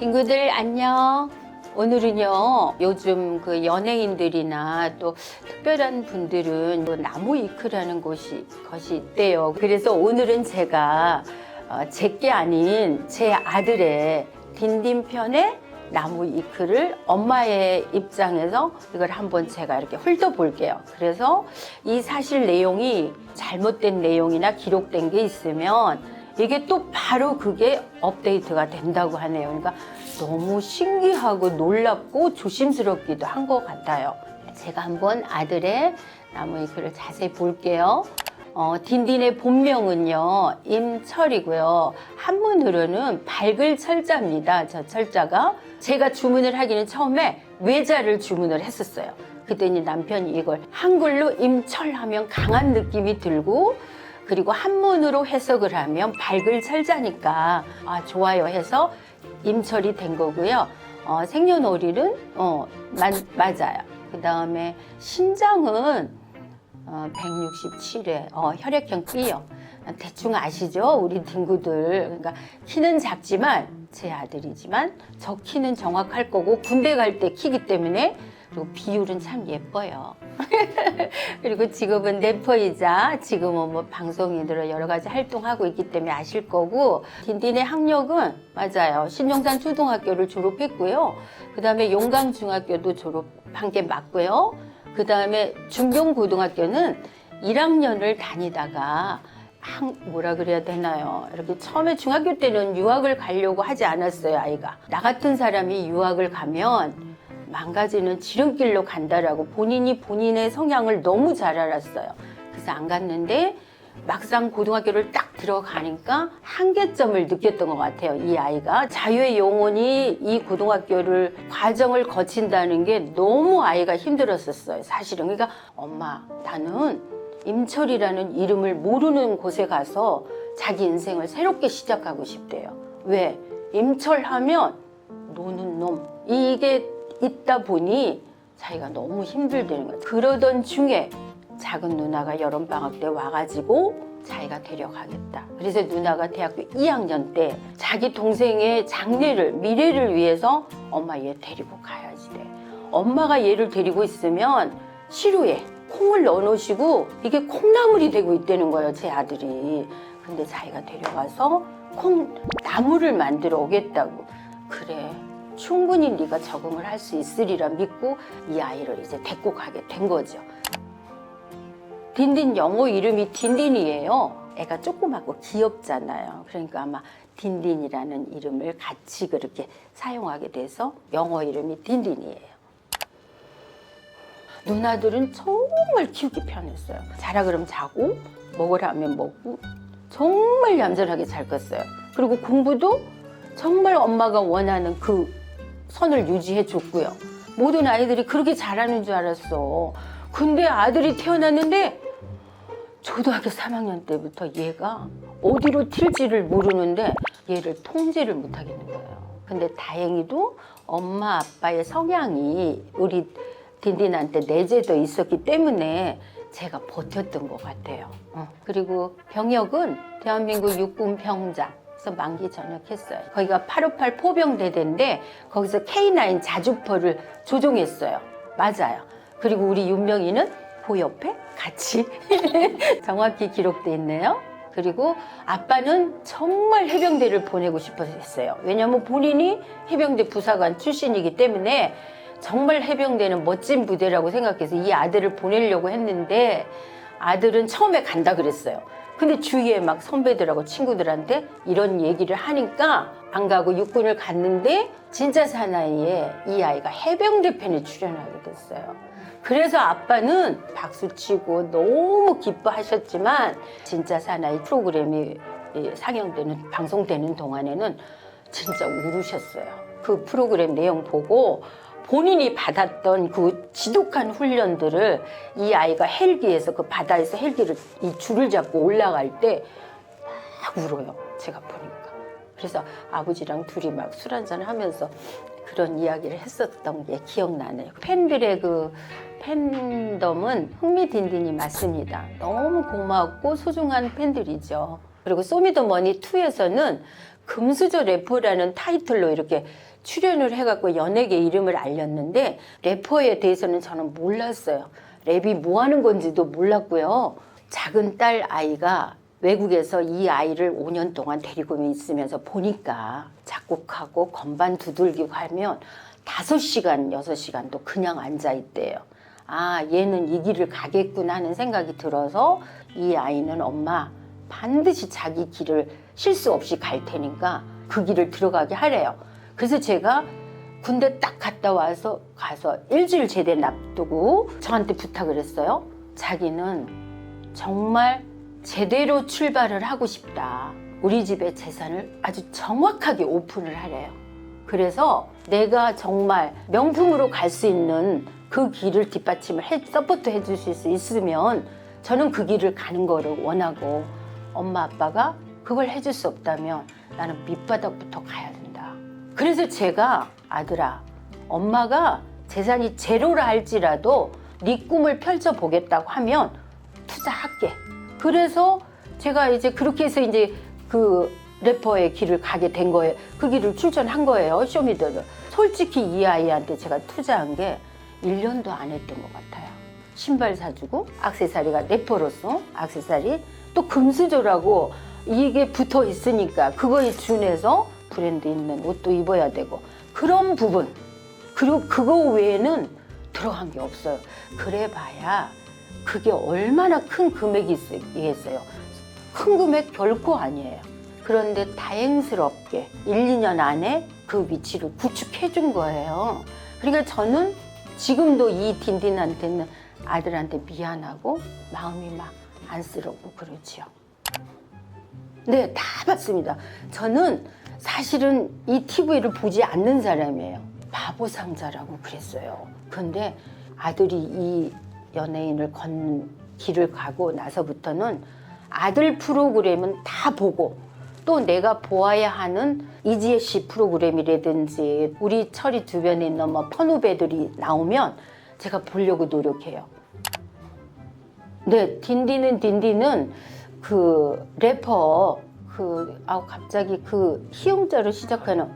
친구들 안녕. 오늘은요, 요즘 그 연예인들이나 또 특별한 분들은 또 나무위크라는 것이 있대요. 그래서 오늘은 제가 제게 아닌 제 아들의 딘딘 편의 나무위크를 엄마의 입장에서 이걸 한번 제가 이렇게 훑어볼게요. 그래서 이 사실 내용이 잘못된 내용이나 기록된 게 있으면 이게 또 바로 그게 업데이트가 된다고 하네요. 그러니까 너무 신기하고 놀랍고 조심스럽기도 한 것 같아요. 제가 한번 아들의 나무위크를 자세히 볼게요. 딘딘의 본명은요, 임철이고요. 한문으로는 밝을 철자입니다. 저 철자가. 제가 주문을 하기는 처음에 외자를 주문을 했었어요. 그랬더니 남편이 이걸 한글로 임철하면 강한 느낌이 들고, 그리고 한문으로 해석을 하면 밝을 철자니까 좋아요 해서 임철이 된 거고요. 생년월일은 맞아요. 그 다음에 신장은 167에 혈액형 B요. 대충 아시죠? 우리 친구들. 그러니까 키는 작지만 제 아들이지만 저 키는 정확할 거고 군대 갈 때 키기 때문에, 그리고 비율은 참 예뻐요. 그리고 직업은 래퍼이자 지금은 뭐 방송인으로 여러 가지 활동하고 있기 때문에 아실 거고, 딘딘의 학력은 맞아요. 신용산 초등학교를 졸업했고요. 그 다음에 용강중학교도 졸업한 게 맞고요. 그 다음에 중경고등학교는 1학년을 다니다가 뭐라 그래야 되나요? 이렇게 처음에 중학교 때는 유학을 가려고 하지 않았어요, 아이가. 나 같은 사람이 유학을 가면 망가지는 지름길로 간다라고 본인이 본인의 성향을 너무 잘 알았어요. 그래서 안 갔는데 막상 고등학교를 딱 들어가니까 한계점을 느꼈던 것 같아요. 이 아이가 자유의 영혼이 이 고등학교를 과정을 거친다는 게 너무 아이가 힘들었었어요, 사실은. 그러니까 엄마, 나는 임철이라는 이름을 모르는 곳에 가서 자기 인생을 새롭게 시작하고 싶대요. 왜? 임철하면 노는 놈, 이게 있다 보니 자기가 너무 힘들다는 거예요. 그러던 중에 작은 누나가 여름방학 때 와가지고 자기가 데려가겠다. 그래서 누나가 대학교 2학년 때 자기 동생의 장래를, 미래를 위해서 엄마 얘 데리고 가야지 돼. 엄마가 얘를 데리고 있으면 시루에 콩을 넣어놓으시고 이게 콩나물이 되고 있다는 거예요, 제 아들이. 근데 자기가 데려가서 콩나물을 만들어 오겠다고. 그래, 충분히 네가 적응을 할 수 있으리라 믿고 이 아이를 이제 데리고 가게 된 거죠. 딘딘 영어 이름이 딘딘이에요. 애가 조그맣고 귀엽잖아요. 그러니까 아마 딘딘이라는 이름을 같이 그렇게 사용하게 돼서 영어 이름이 딘딘이에요. 누나들은 정말 키우기 편했어요. 자라 그러면 자고, 먹으라 하면 먹고, 정말 얌전하게 잘 컸어요. 그리고 공부도 정말 엄마가 원하는 그 선을 유지해 줬고요. 모든 아이들이 그렇게 잘하는 줄 알았어. 근데 아들이 태어났는데 초등학교 3학년 때부터 얘가 어디로 튈지를 모르는데 얘를 통제를 못 하겠는 거예요. 근데 다행히도 엄마 아빠의 성향이 우리 딘딘한테 내재돼 있었기 때문에 제가 버텼던 것 같아요. 그리고 병역은 대한민국 육군병장 그래서 만기 전역했어요. 거기가 858 포병대대인데 거기서 K9 자주포를 조종했어요. 맞아요. 그리고 우리 윤명이는 그 옆에 같이 정확히 기록돼 있네요. 그리고 아빠는 정말 해병대를 보내고 싶어 했어요. 왜냐하면 본인이 해병대 부사관 출신이기 때문에 정말 해병대는 멋진 부대라고 생각해서 이 아들을 보내려고 했는데 아들은 처음에 간다 그랬어요. 근데 주위에 막 선배들하고 친구들한테 이런 얘기를 하니까 안 가고 육군을 갔는데 진짜 사나이에 이 아이가 해병대 편에 출연하게 됐어요. 그래서 아빠는 박수치고 너무 기뻐하셨지만 진짜 사나이 프로그램이 상영되는, 방송되는 동안에는 진짜 울으셨어요. 그 프로그램 내용 보고 본인이 받았던 그 지독한 훈련들을 이 아이가 헬기에서 그 바다에서 헬기를 이 줄을 잡고 올라갈 때 막 울어요. 제가 보니까. 그래서 아버지랑 둘이 막 술 한잔 하면서 그런 이야기를 했었던 게 기억나네요. 팬들의 그 팬덤은 흥미딘딘이 맞습니다. 너무 고맙고 소중한 팬들이죠. 그리고 소미더머니2에서는 금수저 래퍼라는 타이틀로 이렇게 출연을 해갖고 연예계 이름을 알렸는데 래퍼에 대해서는 저는 몰랐어요. 랩이 뭐 하는 건지도 몰랐고요. 작은 딸 아이가 외국에서 이 아이를 5년 동안 데리고 있으면서 보니까 작곡하고 건반 두들기고 하면 5시간, 6시간도 그냥 앉아있대요. 아, 얘는 이 길을 가겠구나 하는 생각이 들어서 이 아이는 엄마 반드시 자기 길을 실수 없이 갈 테니까 그 길을 들어가게 하래요. 그래서 제가 군대 딱 갔다 와서 가서 일주일 제대 놔두고 저한테 부탁을 했어요. 자기는 정말 제대로 출발을 하고 싶다. 우리 집의 재산을 아주 정확하게 오픈을 하래요. 그래서 내가 정말 명품으로 갈 수 있는 그 길을 뒷받침을 서포트 해주실 수 있으면 저는 그 길을 가는 거를 원하고 엄마 아빠가 그걸 해줄 수 없다면 나는 밑바닥부터 가야 된다. 그래서 제가 아들아, 엄마가 재산이 제로라 할지라도 네 꿈을 펼쳐보겠다고 하면 투자할게. 그래서 제가 이제 그렇게 해서 이제 그 래퍼의 길을 가게 된 거예요. 그 길을 출전한 거예요. 쇼미더를. 솔직히 이 아이한테 제가 투자한 게 1년도 안 했던 것 같아요. 신발 사주고 액세서리가 래퍼로서 액세서리 또 금수저라고 이게 붙어 있으니까 그거에 준해서 브랜드 있는 옷도 입어야 되고 그런 부분 그리고 그거 외에는 들어간 게 없어요. 그래 봐야 그게 얼마나 큰 금액이겠어요. 큰 금액 결코 아니에요. 그런데 다행스럽게 1, 2년 안에 그 위치를 구축해 준 거예요. 그러니까 저는 지금도 이 딘딘한테는 아들한테 미안하고 마음이 막 안쓰럽고 그러지요. 네, 다 봤습니다. 저는 사실은 이 TV를 보지 않는 사람이에요. 바보상자라고 그랬어요. 근데 아들이 이 연예인을 걷는 길을 가고 나서부터는 아들 프로그램은 다 보고 또 내가 보아야 하는 이지혜 씨 프로그램이라든지 우리 철이 주변에 있는 뭐 펀후배들이 나오면 제가 보려고 노력해요. 네, 딘딘은 그 래퍼 갑자기 그 희영자로 시작하는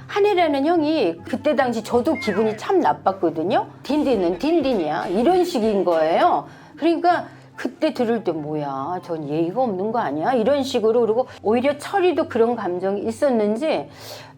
한해라는 형이 그때 당시 저도 기분이 참 나빴거든요. 딘딘은 딘딘이야 이런 식인 거예요. 그러니까 그때 들을 때 뭐야 전 예의가 없는 거 아니야 이런 식으로. 그리고 오히려 철이도 그런 감정이 있었는지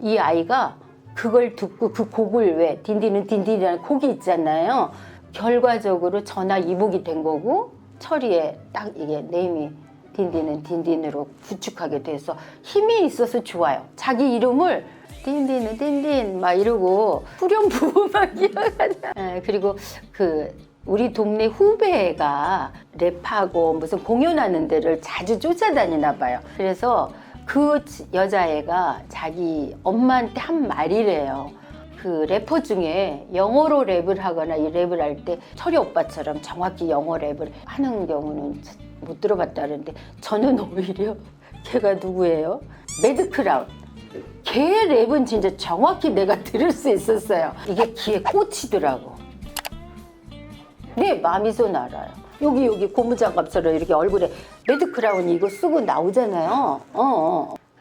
이 아이가 그걸 듣고 그 곡을 왜 딘딘은 딘딘이라는 곡이 있잖아요. 결과적으로 전화 이복이 된 거고 철이의 딱 이게 네임이 딘딘은 딘딘으로 구축하게 돼서 힘이 있어서 좋아요. 자기 이름을 딘딘은 딘딘 막 이러고 후렴부 막 기억하잖아요. 그리고 그 우리 동네 후배가 랩하고 무슨 공연하는 데를 자주 쫓아다니나 봐요. 그래서 그 여자애가 자기 엄마한테 한 말이래요. 그 래퍼 중에 영어로 랩을 하거나 이 랩을 할 때 철이 오빠처럼 정확히 영어 랩을 하는 경우는 못 들어봤다는데 저는 오히려 걔가 누구예요? 매드크라운. 걔 랩은 진짜 정확히 내가 들을 수 있었어요. 이게 귀에 꽂히더라고. 네, 마미손 알아요. 여기 고무장갑처럼 이렇게 얼굴에 매드크라운 이거 쓰고 나오잖아요.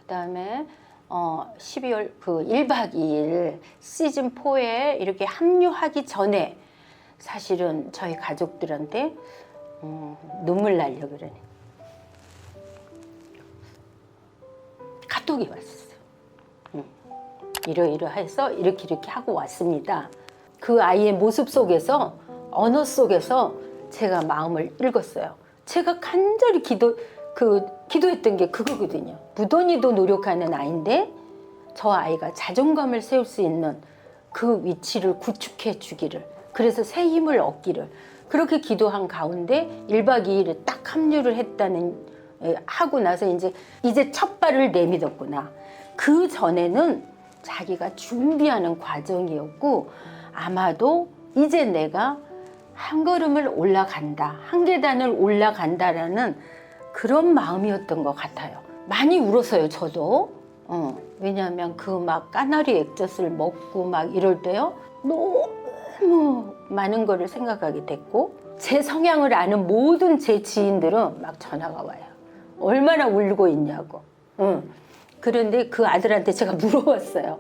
그다음에 12월 그 1박 2일 시즌 4에 이렇게 합류하기 전에 사실은 저희 가족들한테 눈물 날려 그러네. 카톡이 왔었어요. 이러해서 이렇게 하고 왔습니다. 그 아이의 모습 속에서 언어 속에서 제가 마음을 읽었어요. 제가 간절히 기도했던 게 그거거든요. 무던히도 노력하는 아이인데 저 아이가 자존감을 세울 수 있는 그 위치를 구축해 주기를, 그래서 새 힘을 얻기를 그렇게 기도한 가운데 1박 2일에 딱 합류를 하고 나서 이제 첫 발을 내딛었구나. 그 전에는 자기가 준비하는 과정이었고 아마도 이제 내가 한 걸음을 올라간다, 한 계단을 올라간다라는 그런 마음이었던 것 같아요. 많이 울었어요, 저도. 왜냐하면 그 막 까나리 액젓을 먹고 막 이럴 때요. 너무 많은 거를 생각하게 됐고 제 성향을 아는 모든 제 지인들은 막 전화가 와요. 얼마나 울고 있냐고. 그런데 그 아들한테 제가 물어봤어요.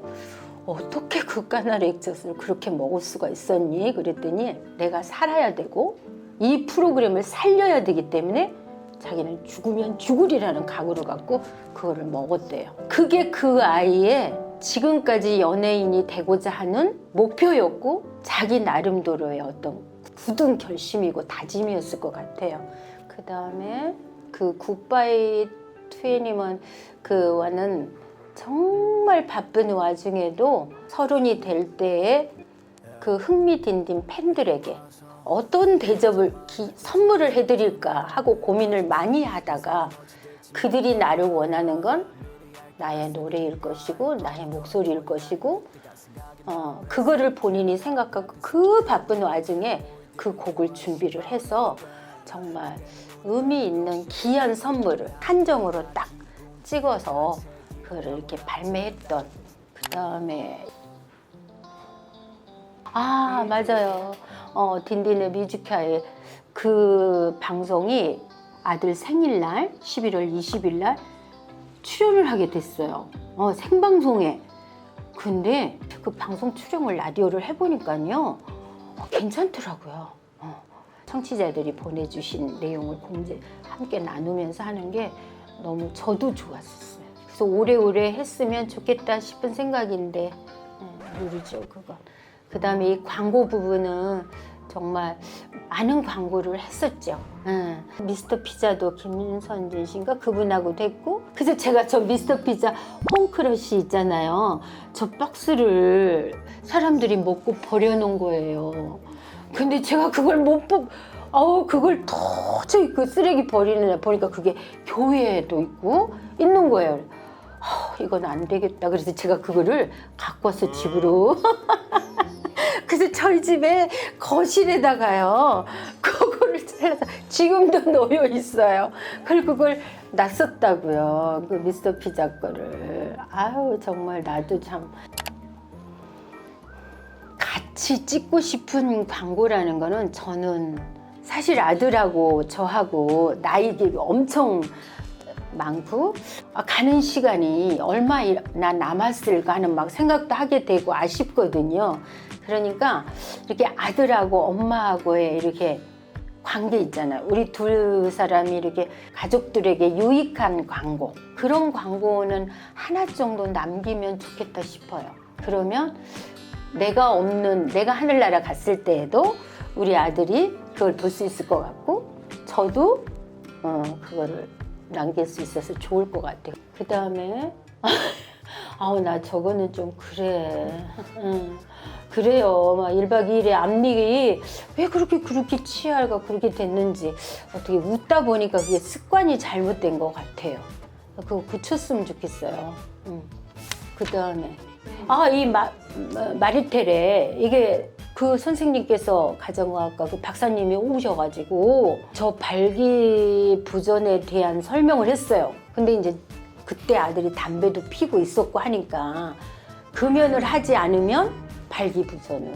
어떻게 그 까나리 액젓을 그렇게 먹을 수가 있었니? 그랬더니 내가 살아야 되고 이 프로그램을 살려야 되기 때문에 자기는 죽으면 죽으리라는 각오를 갖고 그거를 먹었대요. 그게 그 아이의 지금까지 연예인이 되고자 하는 목표였고 자기 나름대로의 어떤 굳은 결심이고 다짐이었을 것 같아요. 그 다음에 그 굿바이 투애니먼 그와는 정말 바쁜 와중에도 30이 될 때에 그 흥미딘딘 팬들에게 어떤 대접을 선물을 해드릴까 하고 고민을 많이 하다가 그들이 나를 원하는 건 나의 노래일 것이고 나의 목소리일 것이고 그거를 본인이 생각하고 그 바쁜 와중에 그 곡을 준비를 해서 정말 의미 있는 귀한 선물을 한정으로 딱 찍어서 그거를 이렇게 발매했던 그 다음에 맞아요. 딘딘의 뮤지카의 그 방송이 아들 생일날 11월 20일 날 출연을 하게 됐어요. 생방송에. 근데 그 방송 출연을 라디오를 해보니까요. 괜찮더라고요. 청취자들이 보내주신 내용을 함께 나누면서 하는 게 너무 저도 좋았었어요. 그래서 오래오래 했으면 좋겠다 싶은 생각인데 모르죠 그건. 그 다음에 이 광고 부분은 정말 많은 광고를 했었죠. 미스터 피자도 김선진 씨인가 그분하고도 했고 그래서 제가 저 미스터 피자 홈크러쉬 있잖아요. 저 박스를 사람들이 먹고 버려놓은 거예요. 근데 제가 그걸 못 보고 그걸 도저히 그 쓰레기 버리는 애 보니까 그게 교회에도 있고 있는 거예요. 이건 안 되겠다. 그래서 제가 그거를 갖고 와서 집으로 그래서 저희 집에 거실에다가요 그거를 잘라서 지금도 놓여 있어요. 그리고 그걸 놨었다고요. 그 미스터 피자 거를. 정말 나도 참 같이 찍고 싶은 광고라는 거는 저는 사실 아들하고 저하고 나이가 엄청 많고 가는 시간이 얼마나 남았을까 하는 막 생각도 하게 되고 아쉽거든요. 그러니까 이렇게 아들하고 엄마하고의 이렇게 관계 있잖아요. 우리 두 사람이 이렇게 가족들에게 유익한 광고, 그런 광고는 하나 정도 남기면 좋겠다 싶어요. 그러면 내가 하늘나라 갔을 때에도 우리 아들이 그걸 볼 수 있을 것 같고 저도 그거를 남길 수 있어서 좋을 것 같아요. 그 다음에 나 저거는 좀 그래. 그래요. 막 1박 2일에 앞니가 왜 그렇게 치아가 그렇게 됐는지 어떻게 웃다 보니까 그게 습관이 잘못된 것 같아요. 그거 고쳤으면 좋겠어요. 그 다음에 이 마리텔에 이게 그 선생님께서 가정의학과 그 박사님이 오셔가지고 저 발기부전에 대한 설명을 했어요. 근데 이제 그때 아들이 담배도 피고 있었고 하니까 금연을 하지 않으면 발기부전을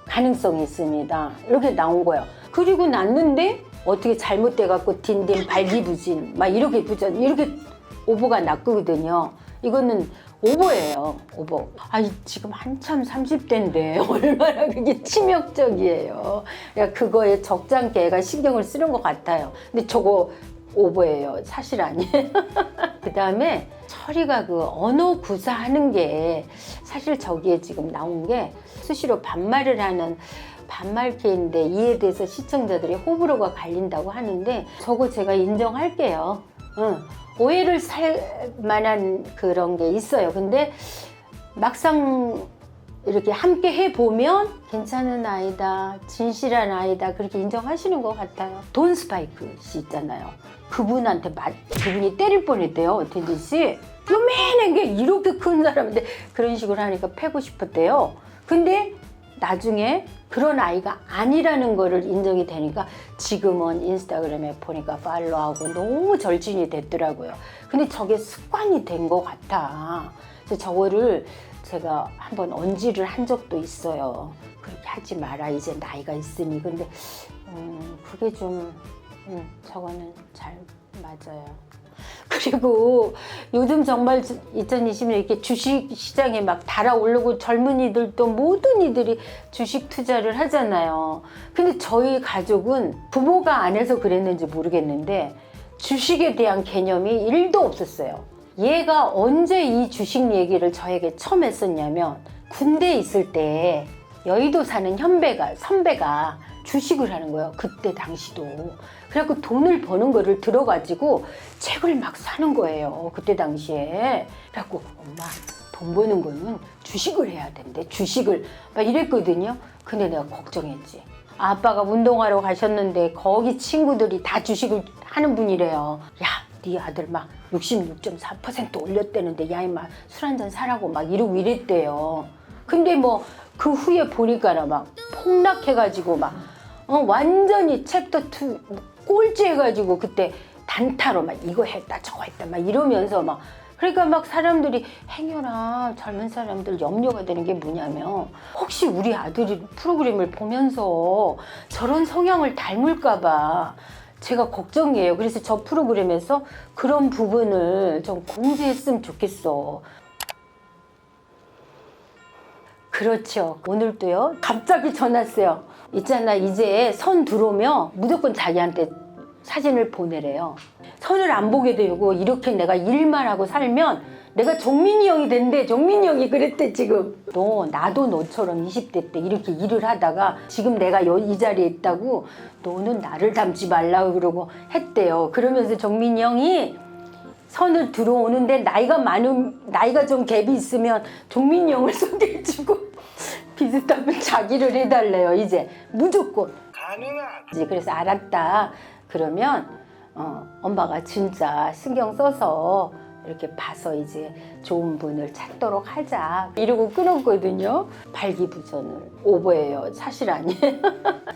가능성이 있습니다. 이렇게 나온 거예요. 그리고 났는데 어떻게 잘못돼갖고 딘딘 발기부진 막 이렇게 부전 이렇게 오보가 났거든요. 이거는 오보예요. 오보. 지금 한참 30대인데 얼마나 그게 치명적이에요. 그거에 적잖게 애가 신경을 쓰는 것 같아요. 근데 저거 오보예요. 사실 아니에요. 그 다음에 철이가 그 언어 구사하는 게 사실 저기에 지금 나온 게 수시로 반말을 하는 반말캐인데 이에 대해서 시청자들이 호불호가 갈린다고 하는데 저거 제가 인정할게요. 오해를 살 만한 그런 게 있어요. 근데 막상 이렇게 함께 해보면 괜찮은 아이다, 진실한 아이다 그렇게 인정하시는 것 같아요. 돈 스파이크 씨 있잖아요. 그분한테 그분이 때릴 뻔했대요. 딘딘 씨. 요만한 게 이렇게 큰 사람인데 그런 식으로 하니까 패고 싶었대요. 근데 나중에 그런 아이가 아니라는 거를 인정이 되니까 지금은 인스타그램에 보니까 팔로우하고 너무 절친이 됐더라고요. 근데 저게 습관이 된 것 같아. 그래서 저거를 제가 한번 언지를 한 적도 있어요. 그렇게 하지 마라 이제 나이가 있으니. 근데 그게 좀 저거는 잘 맞아요. 그리고 요즘 정말 2020년 이렇게 주식 시장에 막 달아오르고 젊은이들도 모든 이들이 주식 투자를 하잖아요. 근데 저희 가족은 부모가 안 해서 그랬는지 모르겠는데 주식에 대한 개념이 1도 없었어요. 얘가 언제 이 주식 얘기를 저에게 처음 했었냐면 군대에 있을 때 여의도 사는 선배가 주식을 하는 거예요. 그때 당시도. 그래갖고 돈을 버는 거를 들어가지고 책을 막 사는 거예요. 그때 당시에. 그래갖고 엄마 돈 버는 거는 주식을 해야 된대. 주식을 막 이랬거든요. 근데 내가 걱정했지. 아빠가 운동하러 가셨는데 거기 친구들이 다 주식을 하는 분이래요. 야, 네 아들 막 66.4% 올렸대는데 야 임마 술 한잔 사라고 막 이러고 이랬대요. 근데 뭐 그 후에 보니까 막 폭락해가지고 막 완전히 챕터 2 꼴찌 해가지고 그때 단타로 막 이거 했다 저거 했다 막 이러면서 막 그러니까 막 사람들이 행여나 젊은 사람들 염려가 되는 게 뭐냐면 혹시 우리 아들이 프로그램을 보면서 저런 성향을 닮을까 봐 제가 걱정이에요. 그래서 저 프로그램에서 그런 부분을 좀 공지했으면 좋겠어. 그렇죠. 오늘도요. 갑자기 전화 왔어요. 있잖아 이제 선 들어오면 무조건 자기한테 사진을 보내래요. 선을 안 보게 되고 이렇게 내가 일만 하고 살면 내가 종민이 형이 된대. 종민이 형이 그랬대 지금. 나도 너처럼 20대 때 이렇게 일을 하다가 지금 내가 이 자리에 있다고 너는 나를 닮지 말라고 그러고 했대요. 그러면서 종민이 형이 선을 들어오는데 나이가 좀 갭이 있으면 종민이 형을 소개해주고 비슷하면 자기를 해달래요. 이제 무조건 가능하지. 그래서 알았다 그러면 엄마가 진짜 신경 써서 이렇게 봐서 이제 좋은 분을 찾도록 하자 이러고 끊었거든요. 발기부전을 오버예요. 사실 아니에요.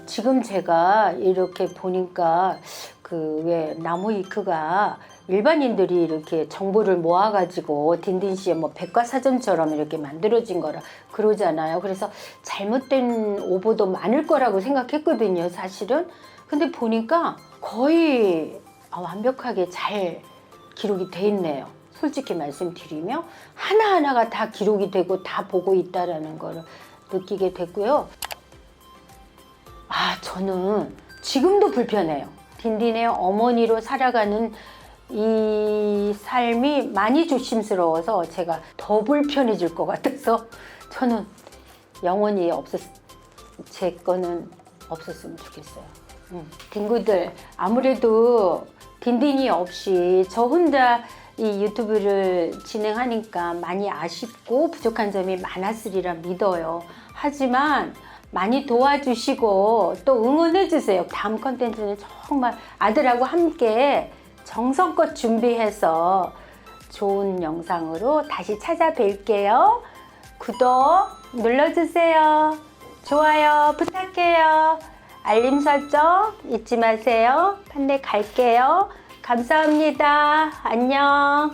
지금 제가 이렇게 보니까 그 왜 나무위크가 일반인들이 이렇게 정보를 모아가지고 딘딘씨의 뭐 백과사전처럼 이렇게 만들어진 거라 그러잖아요. 그래서 잘못된 오보도 많을 거라고 생각했거든요, 사실은. 근데 보니까 거의 완벽하게 잘 기록이 돼 있네요. 솔직히 말씀드리면 하나하나가 다 기록이 되고 다 보고 있다라는 걸 느끼게 됐고요. 저는 지금도 불편해요. 딘딘의 어머니로 살아가는 이 삶이 많이 조심스러워서 제가 더 불편해질 것 같아서 저는 영원히 제 거는 없었으면 좋겠어요. 딩구들 아무래도 딘딘이 없이 저 혼자 이 유튜브를 진행하니까 많이 아쉽고 부족한 점이 많았으리라 믿어요. 하지만 많이 도와주시고 또 응원해주세요. 다음 컨텐츠는 정말 아들하고 함께 정성껏 준비해서 좋은 영상으로 다시 찾아뵐게요. 구독 눌러주세요. 좋아요 부탁해요. 알림 설정 잊지 마세요. 판매 갈게요. 감사합니다. 안녕.